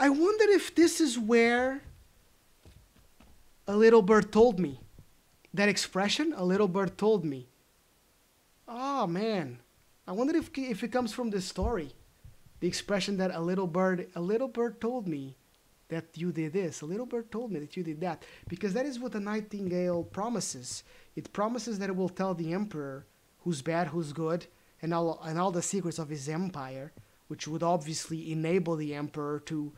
I wonder if this is where a little bird told me. That expression, a little bird told me. Oh man, I wonder if it comes from this story. The expression that a little bird told me that you did this. A little bird told me that you did that. Because that is what the nightingale promises. It promises that it will tell the emperor who's bad, who's good, and all the secrets of his empire, which would obviously enable the emperor to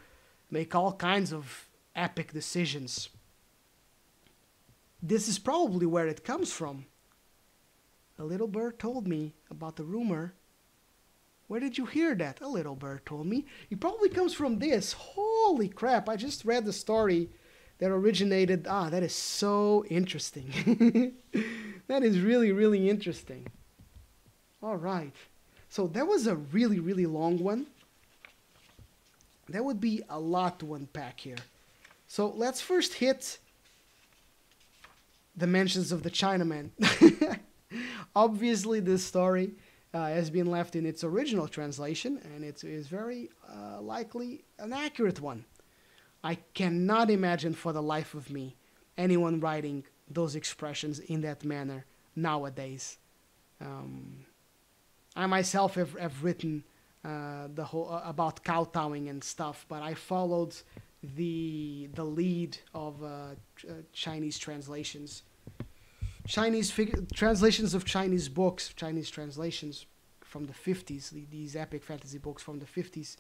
make all kinds of epic decisions. This is probably where it comes from. A little bird told me about the rumor. Where did you hear that? A little bird told me. It probably comes from this. Holy crap, I just read the story that originated. Ah, that is so interesting. That is really, really interesting. All right. So that was a really, really long one. That would be a lot to unpack here. So let's first hit the mentions of the Chinaman. Obviously, this story has been left in its original translation, and it is very likely an accurate one. I cannot imagine for the life of me anyone writing those expressions in that manner nowadays. I myself have written the whole about kowtowing and stuff, but I followed the lead of Chinese translations. Translations of Chinese books, Chinese translations from the 50s, these epic fantasy books from the 50s,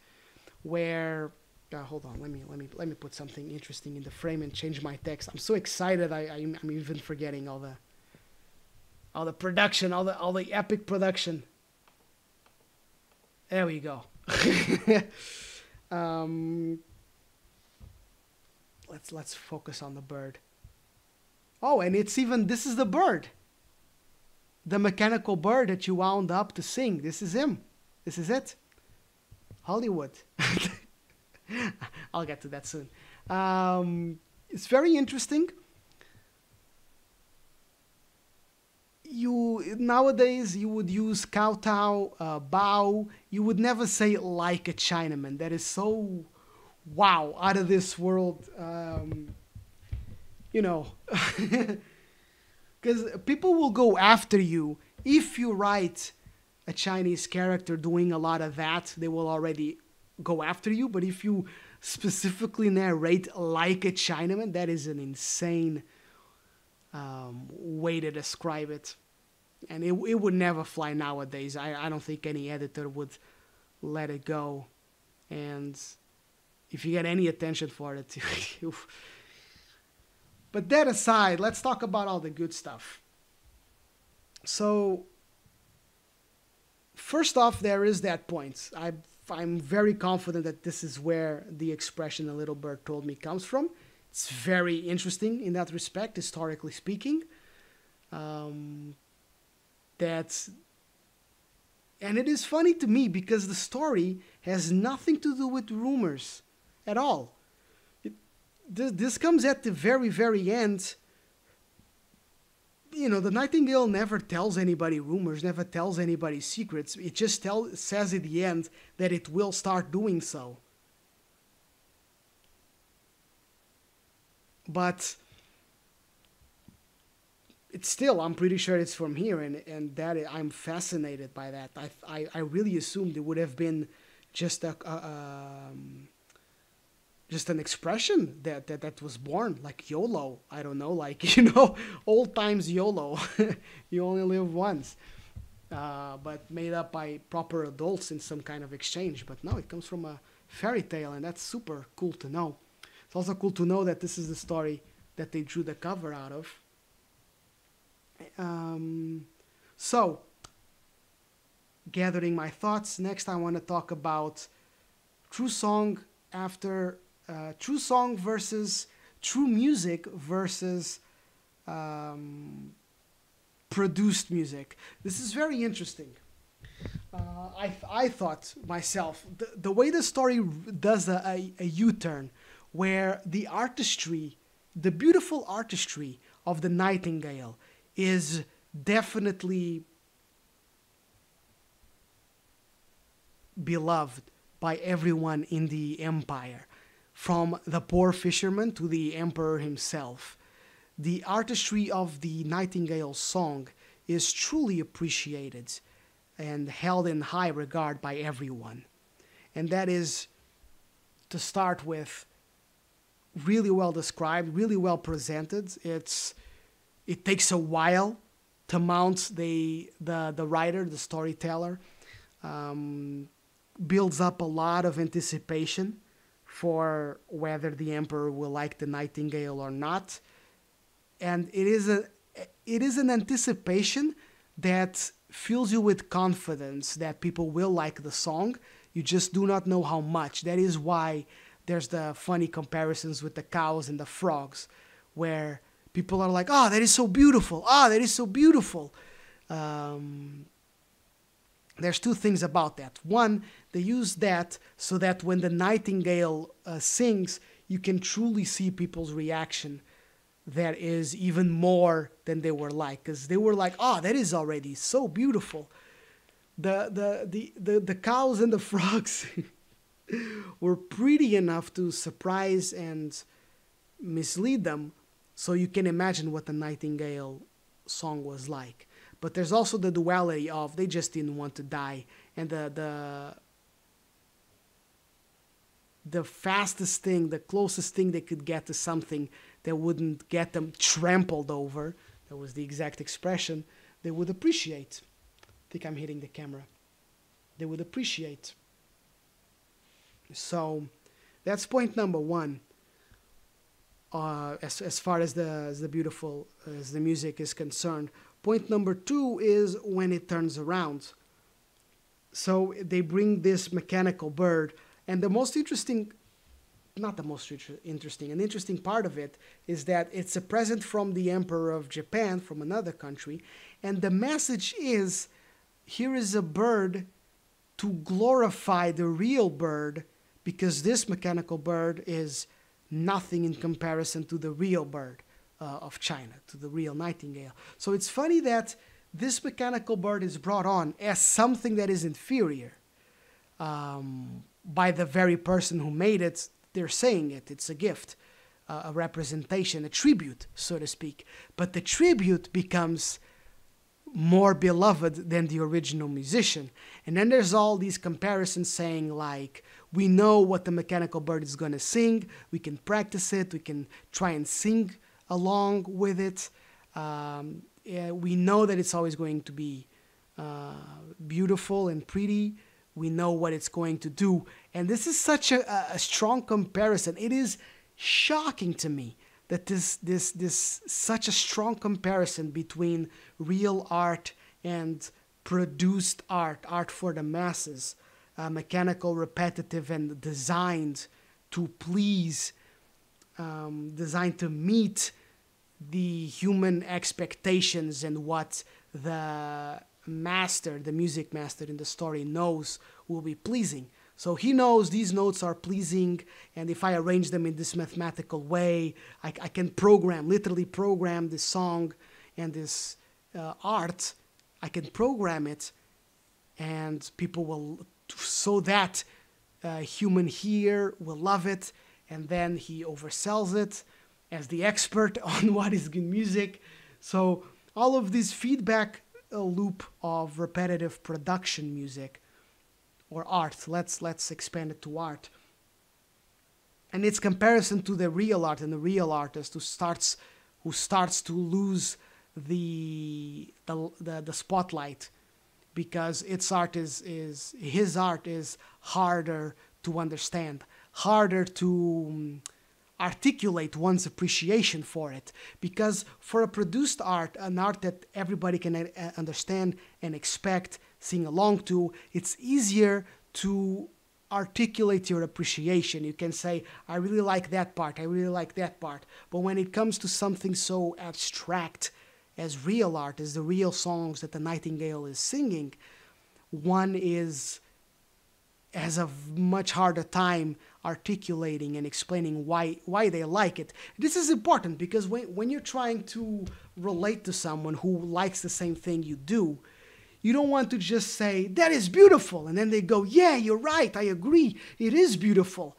where hold on, let me put something interesting in the frame and change my text. I'm so excited, I'm even forgetting all the production, all the epic production. There we go. Let's focus on the bird. Oh, and it's even, this is the bird. The mechanical bird that you wound up to sing. This is him. This is it. Hollywood. I'll get to that soon. It's very interesting. Nowadays, you would use kowtow, bow. You would never say like a Chinaman. That is so, wow, out of this world. You know, because people will go after you if you write a Chinese character doing a lot of that. They will already go after you. But if you specifically narrate like a Chinaman, that is an insane way to describe it. And it would never fly nowadays. I don't think any editor would let it go. And if you get any attention for it, but that aside, let's talk about all the good stuff. So, first off, there is that point. I'm very confident that this is where the expression "a little bird told me" comes from. It's very interesting in that respect, historically speaking. And it is funny to me because the story has nothing to do with rumors at all. This comes at the very, very end. You know, the nightingale never tells anybody rumors, never tells anybody secrets. It just says at the end that it will start doing so. But it's still, I'm pretty sure it's from here, and that I'm fascinated by that. I really assumed it would have been just just an expression that was born, like YOLO. I don't know, like, old times YOLO. You only live once. But made up by proper adults in some kind of exchange. But no, it comes from a fairy tale, and that's super cool to know. It's also cool to know that this is the story that they drew the cover out of. So, gathering my thoughts, next I want to talk about true song true song versus true music versus produced music. This is very interesting. I thought myself, the way the story does a U-turn, where the artistry, the beautiful artistry of the nightingale is definitely beloved by everyone in the empire. from the poor fisherman to the emperor himself. The artistry of the Nightingale's song is truly appreciated and held in high regard by everyone. And that is, to start with, really well described, really well presented. It takes a while to mount the writer, the storyteller. Builds up a lot of anticipation for whether the emperor will like the nightingale or not. And it is an anticipation that fills you with confidence that people will like the song. You just do not know how much. That is why there's the funny comparisons with the cows and the frogs, where people are like, "Oh, that is so beautiful. Ah, that is so beautiful." There's two things about that. One, they use that so that when the nightingale sings, you can truly see people's reaction. That is even more than they were like, because they were like, "Oh, that is already so beautiful." The cows and the frogs were pretty enough to surprise and mislead them, so you can imagine what the nightingale song was like. But there's also the duality of they just didn't want to die, and the fastest thing, the closest thing they could get to something that wouldn't get them trampled over, that was the exact expression, they would appreciate. I think I'm hitting the camera. They would appreciate. So that's point number one. As far as the beautiful as the music is concerned. Point number two is when it turns around. So they bring this mechanical bird, and the most interesting, not the most interesting, an interesting part of it is that it's a present from the Emperor of Japan, from another country, and the message is, here is a bird to glorify the real bird, because this mechanical bird is nothing in comparison to the real bird of China, to the real nightingale. So it's funny that this mechanical bird is brought on as something that is inferior by the very person who made it. They're saying it's a gift, a representation, a tribute, so to speak. But the tribute becomes more beloved than the original musician. And then there's all these comparisons saying, like, we know what the mechanical bird is going to sing, we can practice it, we can try and sing along with it. We know that it's always going to be beautiful and pretty. We know what it's going to do. And this is such a strong comparison. It is shocking to me that this such a strong comparison between real art and produced art for the masses, mechanical, repetitive, and designed to please, designed to meet the human expectations and what the master, the music master in the story knows will be pleasing. So he knows these notes are pleasing, and if I arrange them in this mathematical way, I can program, literally program this song and this art. I can program it, and people will, so that human here will love it, and then he oversells it as the expert on what is good music. So all of this feedback loop of repetitive production music, or art, let's expand it to art, and its comparison to the real art and the real artist who starts to lose the spotlight, because its art is his art is harder to understand, harder to articulate one's appreciation for it, because for a produced art, an art that everybody can understand and expect, sing along to, it's easier to articulate your appreciation. You can say, I really like that part, I really like that part. But when it comes to something so abstract as real art, as the real songs that the nightingale is singing, one has a much harder time articulating and explaining why they like it. This is important because when you're trying to relate to someone who likes the same thing you do, you don't want to just say, that is beautiful, and then they go, yeah, you're right, I agree, it is beautiful.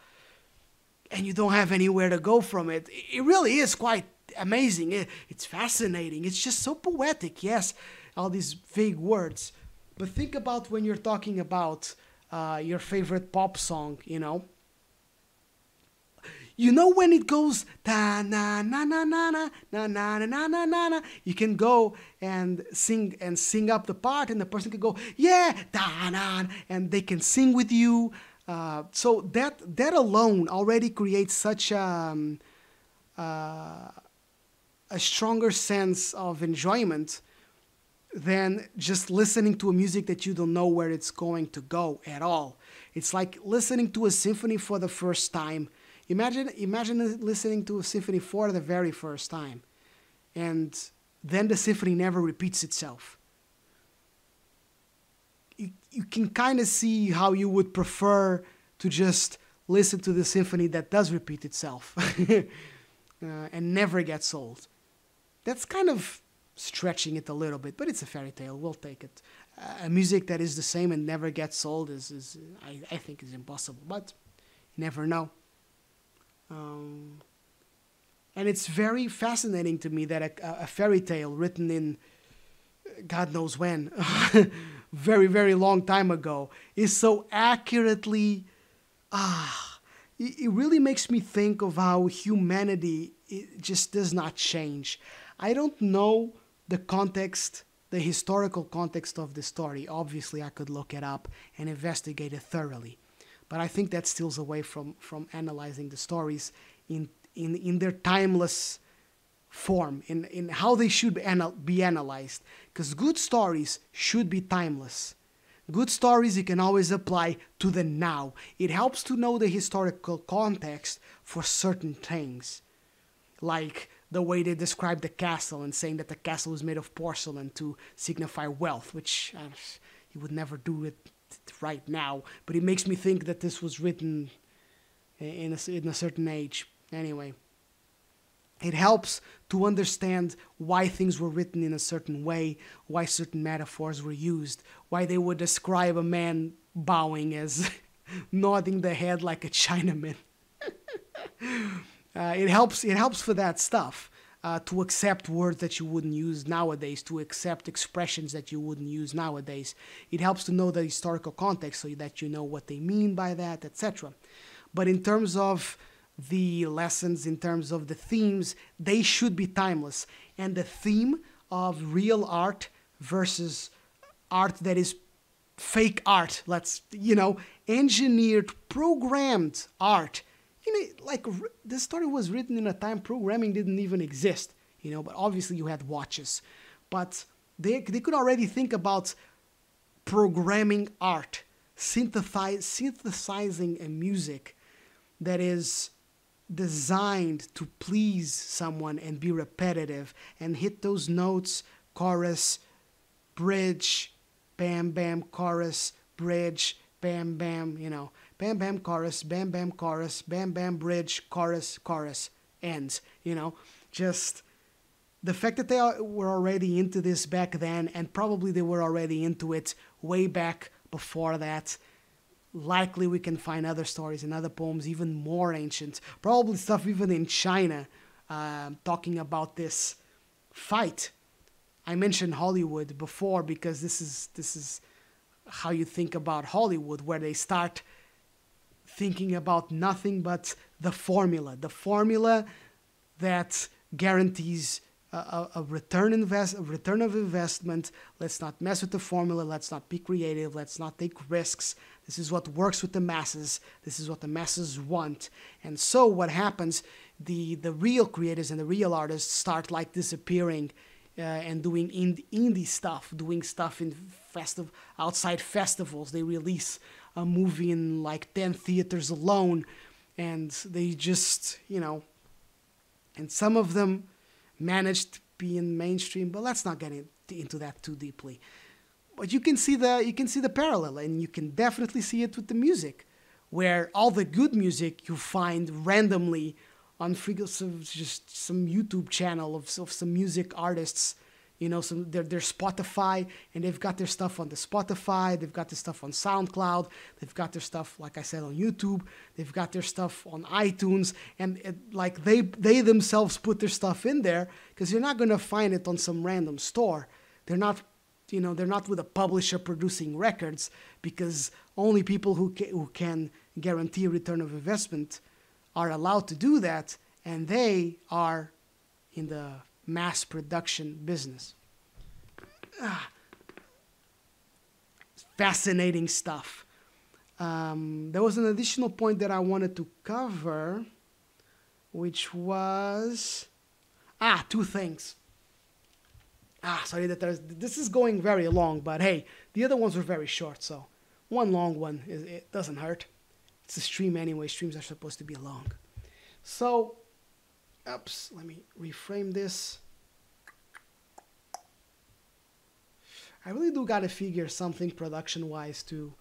and you don't have anywhere to go from it. It really is quite amazing. It's fascinating. It's just so poetic. Yes, all these vague words. But think about when you're talking about your favorite pop song, you know. You know when it goes ta na na na na na na na na na na na na. You can go and sing up the part, and the person can go yeah ta na, and they can sing with you. So that alone already creates such a stronger sense of enjoyment than just listening to a music that you don't know where it's going to go at all. It's like listening to a symphony for the first time. Imagine listening to a symphony for the very first time, and then the symphony never repeats itself. You can kind of see how you would prefer to just listen to the symphony that does repeat itself and never gets old. That's kind of stretching it a little bit, but it's a fairy tale. We'll take it. A music that is the same and never gets old is I think is impossible, but you never know. And it's very fascinating to me that a fairy tale written in God knows when, very, very long time ago, is so accurately, it really makes me think of how humanity it just does not change. I don't know the context, the historical context of the story. Obviously, I could look it up and investigate it thoroughly. But I think that steals away from analyzing the stories in their timeless form, in how they should be analyzed. Because good stories should be timeless. Good stories you can always apply to the now. It helps to know the historical context for certain things. Like the way they describe the castle and saying that the castle is made of porcelain to signify wealth, which you would never do it right now. But it makes me think that this was written in a certain age. Anyway, it helps to understand why things were written in a certain way, why certain metaphors were used, why they would describe a man bowing as nodding the head like a Chinaman. It helps for that stuff, to accept words that you wouldn't use nowadays, to accept expressions that you wouldn't use nowadays. It helps to know the historical context so that you know what they mean by that, etc. But in terms of the lessons, in terms of the themes, they should be timeless. And the theme of real art versus art that is fake art, engineered, programmed art. Like this story was written in a time programming didn't even exist, but obviously you had watches. But they could already think about programming art, synthesizing a music that is designed to please someone and be repetitive and hit those notes, chorus, bridge, bam, bam, chorus, bridge, bam, bam, bam, bam, chorus, bam, bam, chorus, bam, bam, bridge, chorus, chorus, ends, Just the fact that they were already into this back then, and probably they were already into it way back before that. Likely we can find other stories and other poems even more ancient, probably stuff even in China, talking about this fight. I mentioned Hollywood before because this is how you think about Hollywood, where they start thinking about nothing but the formula that guarantees a return of investment. Let's not mess with the formula. Let's not be creative. Let's not take risks. This is what works with the masses. This is what the masses want. And so what happens? The real creators and the real artists start like disappearing and doing indie stuff, doing stuff in outside festivals. They release a movie in like 10 theaters alone, and they just, and some of them managed to be in mainstream, but let's not get into that too deeply. But you can see the parallel, and you can definitely see it with the music, where all the good music you find randomly on just some YouTube channel of some music artists you know, their Spotify, and they've got their stuff on the Spotify, they've got their stuff on SoundCloud, they've got their stuff, like I said, on YouTube, they've got their stuff on iTunes, and like they themselves put their stuff in there, because you're not going to find it on some random store. They're not, you know, they're not with a publisher producing records, because only people who can guarantee a return of investment are allowed to do that, and they are in the mass production business. Fascinating stuff. There was an additional point that I wanted to cover, which was two things. Sorry that this is going very long, but hey, the other ones were very short, so one long one, it doesn't hurt. It's a stream anyway. Streams are supposed to be long. So, let me reframe this. I really do gotta figure something production-wise to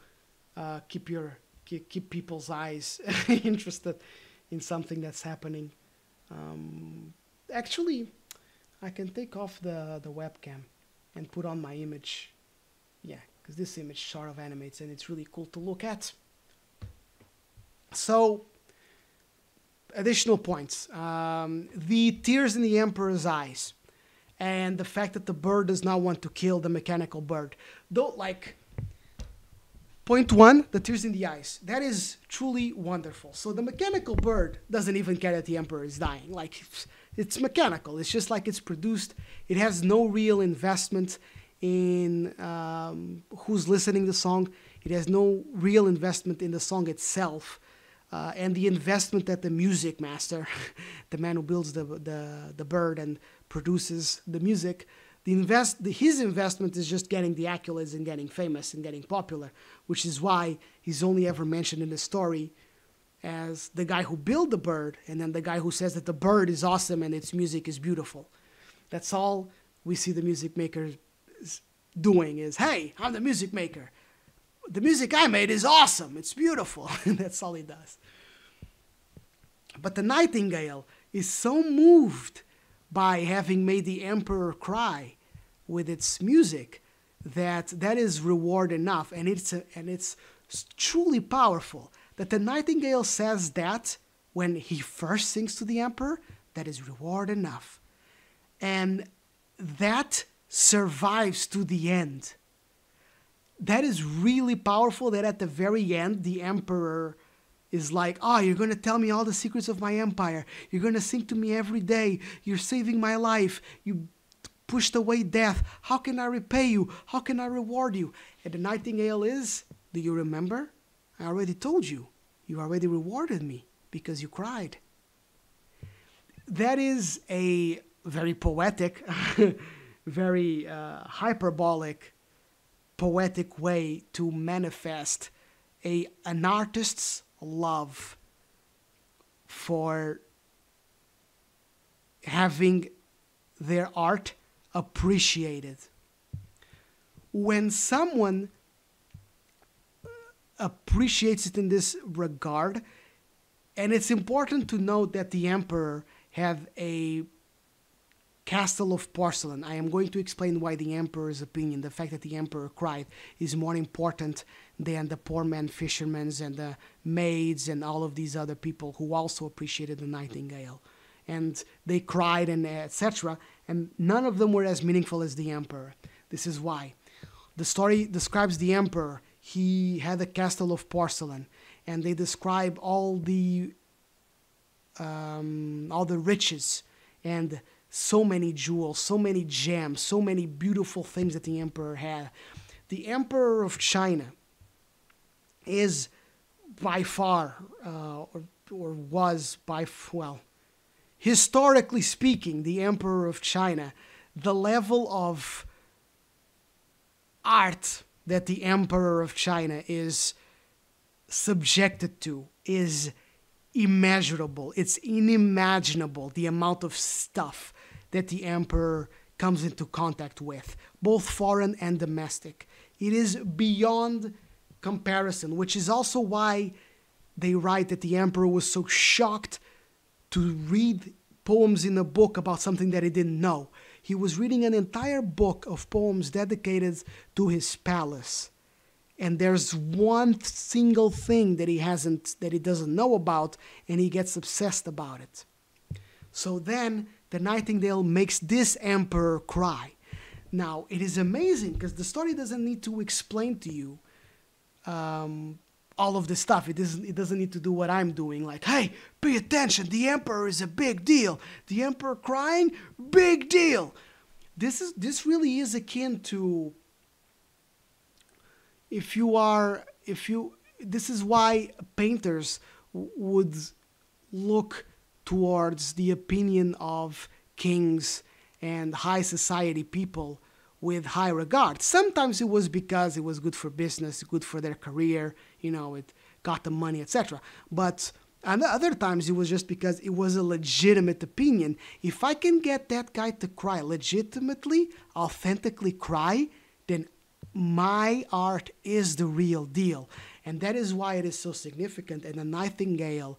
keep people's eyes interested in something that's happening. Actually, I can take off the webcam and put on my image. Yeah, because this image sort of animates and it's really cool to look at. So, additional points. The tears in the Emperor's eyes. And the fact that the bird does not want to kill the mechanical bird. Though, like, point one, the tears in the eyes. That is truly wonderful. So the mechanical bird doesn't even care that the Emperor is dying. Like, it's mechanical. It's just like it's produced. It has no real investment in who's listening to the song. It has no real investment in the song itself. And the investment that the music master, the man who builds the bird and produces the music, his investment is just getting the accolades and getting famous and getting popular, which is why he's only ever mentioned in the story as the guy who built the bird and then the guy who says that the bird is awesome and its music is beautiful. That's all we see the music maker doing is, hey, I'm the music maker. The music I made is awesome. It's beautiful. That's all he does. But the nightingale is so moved by having made the Emperor cry with its music that is reward enough. And it's truly powerful that the nightingale says that when he first sings to the Emperor, that is reward enough. And that survives to the end. That is really powerful that at the very end, the Emperor is like, you're going to tell me all the secrets of my empire. You're going to sing to me every day. You're saving my life. You pushed away death. How can I repay you? How can I reward you? And the nightingale is, do you remember? I already told you. You already rewarded me because you cried. That is a very poetic, very hyperbolic, poetic way to manifest an artist's love for having their art appreciated. When someone appreciates it in this regard, and it's important to note that the Emperor had a castle of porcelain. I am going to explain why the Emperor's opinion, the fact that the Emperor cried, is more important than the poor man fishermen and the maids and all of these other people who also appreciated the nightingale. And they cried and etc. And none of them were as meaningful as the Emperor. This is why. The story describes the Emperor. He had a castle of porcelain, and they describe all the riches and so many jewels, so many gems, so many beautiful things that the Emperor had. The Emperor of China is by far, or was by, historically speaking, the Emperor of China, the level of art that the Emperor of China is subjected to is immeasurable. It's unimaginable, the amount of stuff that the Emperor comes into contact with, both foreign and domestic. It is beyond comparison, which is also why they write that the Emperor was so shocked to read poems in a book about something that he didn't know. he was reading an entire book of poems dedicated to his palace. And there's one single thing that he doesn't know about, and he gets obsessed about it. So then the nightingale makes this emperor cry. Now, it is amazing because the story doesn't need to explain to you all of this stuff. It doesn't need to do what I'm doing, like, hey, pay attention, the emperor is a big deal. The emperor crying, big deal. This really is akin to, this is why painters would look towards the opinion of kings and high society people with high regard. Sometimes it was because it was good for business, good for their career, it got them money, etc. But other times it was just because it was a legitimate opinion. If I can get that guy to cry legitimately, authentically cry, then my art is the real deal. And that is why it is so significant. And the Nightingale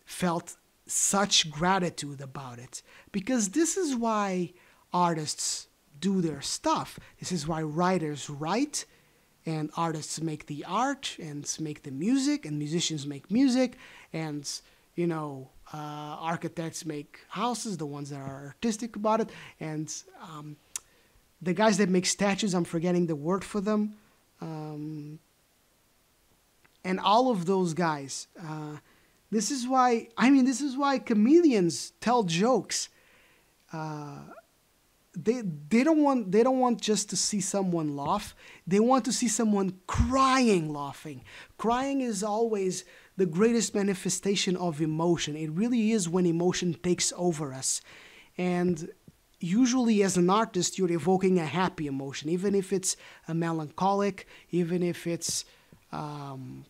felt such gratitude about it. Because this is why artists do their stuff. This is why writers write, and artists make the art, and make the music, and musicians make music, and architects make houses, the ones that are artistic about it, and the guys that make statues, I'm forgetting the word for them, and all of those guys. This is why comedians tell jokes. They don't want just to see someone laugh. They want to see someone crying, laughing. Crying is always the greatest manifestation of emotion. It really is when emotion takes over us. And usually as an artist, you're evoking a happy emotion, even if it's a melancholic, even if it's, the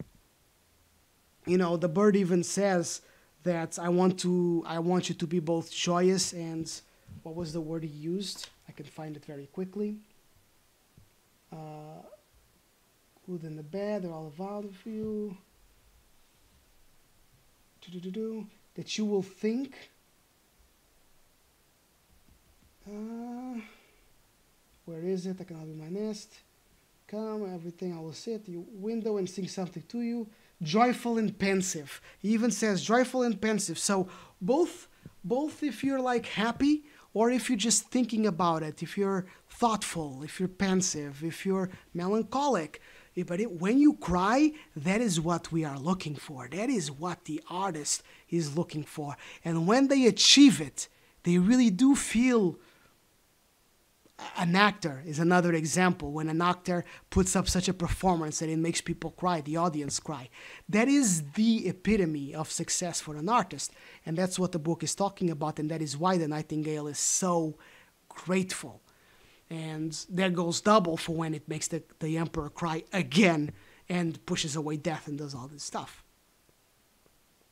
bird even says that I want you to be both joyous and, what was the word he used? I can find it very quickly. Good and the bad, they're all available for you. That you will think. Where is it? I can be my nest. Come, everything I will sit at your window and sing something to you. Joyful and pensive. He even says joyful and pensive. So both if you're like happy, or if you're just thinking about it, if you're thoughtful, if you're pensive, if you're melancholic. But when you cry, that is what we are looking for. That is what the artist is looking for. And when they achieve it, they really do feel. An actor is another example. When an actor puts up such a performance that it makes people cry, the audience cry. That is the epitome of success for an artist. And that's what the book is talking about. And that is why the Nightingale is so grateful. And that goes double for when it makes the emperor cry again and pushes away death and does all this stuff.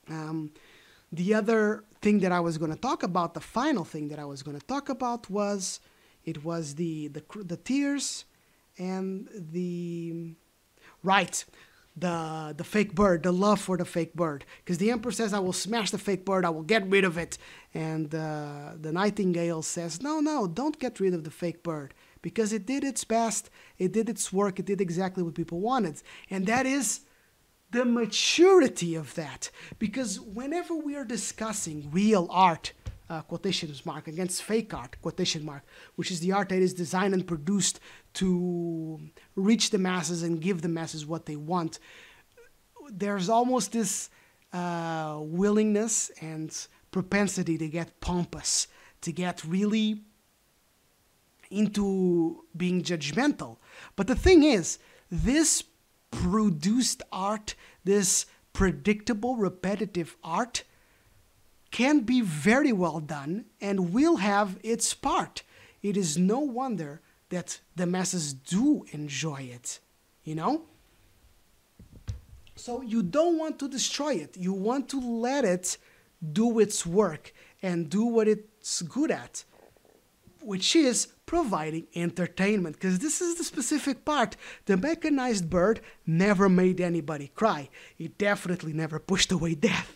The other thing that I was going to talk about, the final thing that I was going to talk about was... It was the tears and the fake bird, the love for the fake bird. Because the emperor says, I will smash the fake bird, I will get rid of it. And the Nightingale says, no, don't get rid of the fake bird. Because it did its best, it did its work, it did exactly what people wanted. And that is the maturity of that. Because whenever we are discussing real art, quotations mark, against fake art, quotation mark, which is the art that is designed and produced to reach the masses and give the masses what they want, there's almost this willingness and propensity to get pompous, to get really into being judgmental. But the thing is, this produced art, this predictable, repetitive art, can be very well done and will have its part. It is no wonder that the masses do enjoy it, So you don't want to destroy it. You want to let it do its work and do what it's good at, which is providing entertainment. Because this is the specific part. The mechanized bird never made anybody cry. It definitely never pushed away death.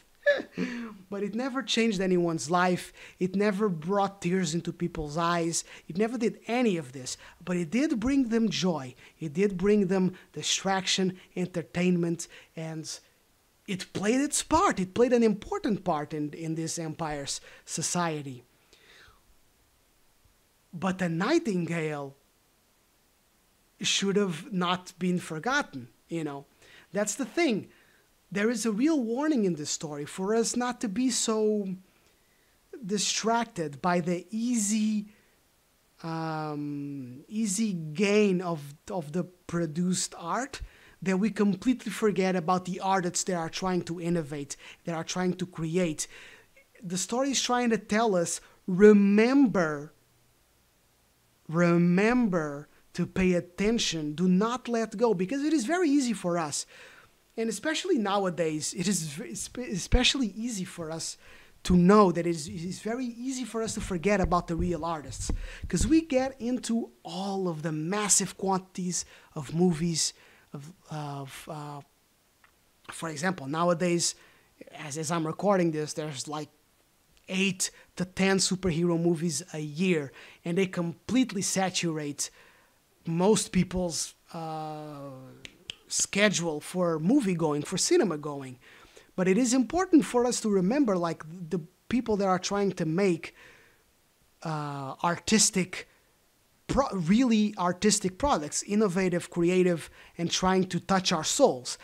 but it never changed anyone's life. It never brought tears into people's eyes. It never did any of this, but it did bring them joy. It did bring them distraction, entertainment, and it played its part. It played an important part in this empire's society. But the nightingale should have not been forgotten, you know. That's the thing. There is a real warning in this story for us not to be so distracted by the easy gain of the produced art that we completely forget about the artists that are trying to innovate, that are trying to create. The story is trying to tell us, remember to pay attention. Do not let go, because it is very easy for us. And especially nowadays, it is especially easy for us to know that it is very easy for us to forget about the real artists. Because we get into all of the massive quantities of movies, for example, nowadays, as I'm recording this, there's like 8 to 10 superhero movies a year, and they completely saturate most people's schedule for movie going, for cinema going. But it is important for us to remember, like, the people that are trying to make really artistic products, innovative, creative, and trying to touch our souls.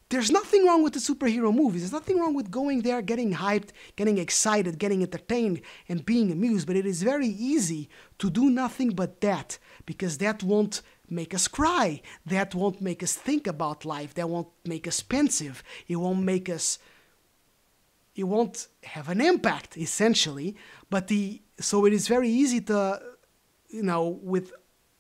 There's nothing wrong with the superhero movies. There's nothing wrong with going there, getting hyped, getting excited, getting entertained, and being amused. But it is very easy to do nothing but that, because that won't make us cry. That won't make us think about life. That won't make us pensive. It won't have an impact, essentially. So it is very easy to,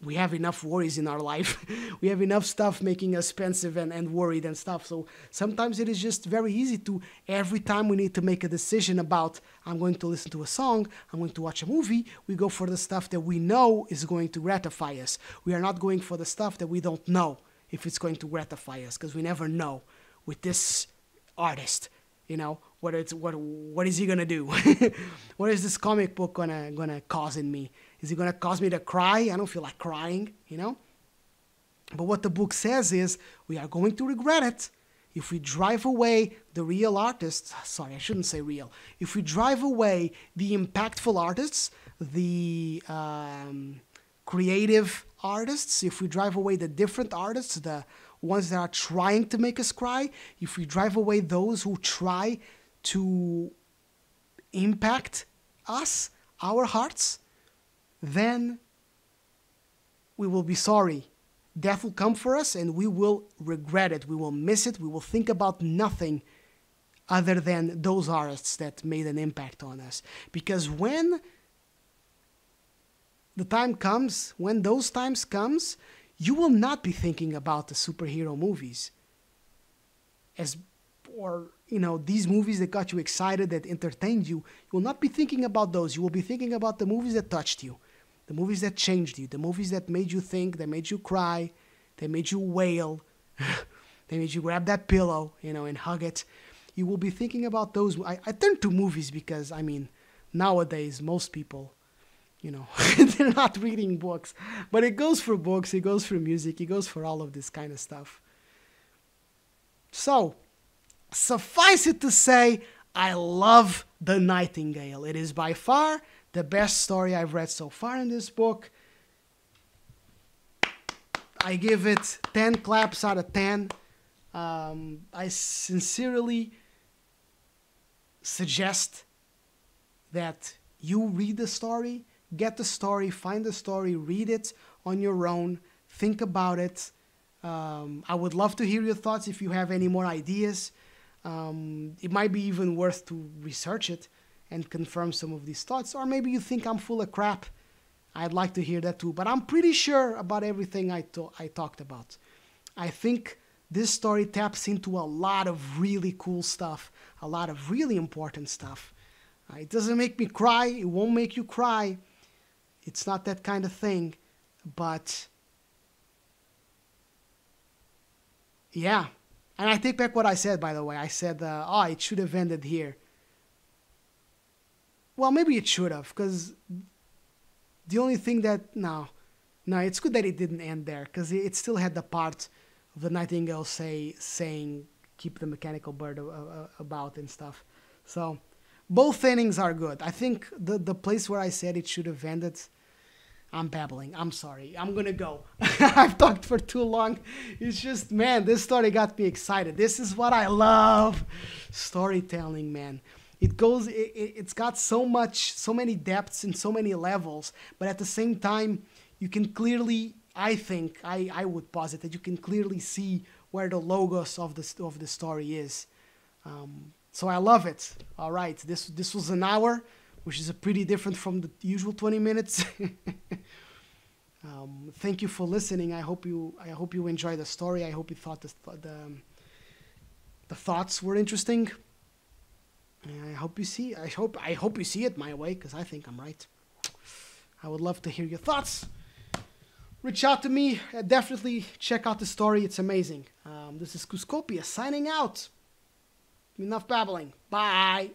we have enough worries in our life. We have enough stuff making us pensive and worried and stuff. So sometimes it is just very easy to, every time we need to make a decision about, I'm going to listen to a song, I'm going to watch a movie, we go for the stuff that we know is going to gratify us. We are not going for the stuff that we don't know if it's going to gratify us, because we never know with this artist, what is he gonna do? What is this comic book gonna cause in me? Is it gonna cause me to cry? I don't feel like crying, But what the book says is, we are going to regret it if we drive away the real artists. Sorry, I shouldn't say real. If we drive away the impactful artists, the creative artists, if we drive away the different artists, the ones that are trying to make us cry, if we drive away those who try to impact us, our hearts, then we will be sorry. Death will come for us, and we will regret it. We will miss it. We will think about nothing other than those artists that made an impact on us. Because when the time comes, when those times comes, you will not be thinking about the superhero movies or these movies that got you excited, that entertained you. You will not be thinking about those. You will be thinking about the movies that touched you, the movies that changed you, the movies that made you think, that made you cry, that made you wail, they made you grab that pillow, and hug it. You will be thinking about those. I turn to movies because, nowadays, most people, they're not reading books. But it goes for books, it goes for music, it goes for all of this kind of stuff. So, suffice it to say, I love The Nightingale. It is by far the best story I've read so far in this book. I give it 10 claps out of 10. I sincerely suggest that you read the story, get the story, find the story, read it on your own, think about it. I would love to hear your thoughts if you have any more ideas. It might be even worth to research it and confirm some of these thoughts. Or maybe you think I'm full of crap. I'd like to hear that too. But I'm pretty sure about everything I talked about. I think this story taps into a lot of really cool stuff, a lot of really important stuff. It doesn't make me cry. It won't make you cry. It's not that kind of thing. But yeah. And I take back what I said, by the way. I said, it should have ended here. well, maybe it should have, because the only thing that no, it's good that it didn't end there, because it still had the part of the nightingale saying keep the mechanical bird about and stuff. So both endings are good. I think the place where I said it should have ended, I'm babbling. I'm sorry. I'm gonna go. I've talked for too long. It's just, man, this story got me excited. This is what I love. Storytelling, man. It's got so many depths and so many levels, but at the same time, you can clearly, I think, I would posit that you can clearly see where the logos of the story is. So I love it. All right, this was an hour, which is a pretty different from the usual 20 minutes. Thank you for listening. I hope you enjoyed the story. I hope you thought the thoughts were interesting. And I hope you see it my way, because I think I'm right. I would love to hear your thoughts. Reach out to me. Definitely check out the story. It's amazing. This is Cuscopia signing out. Enough babbling. Bye.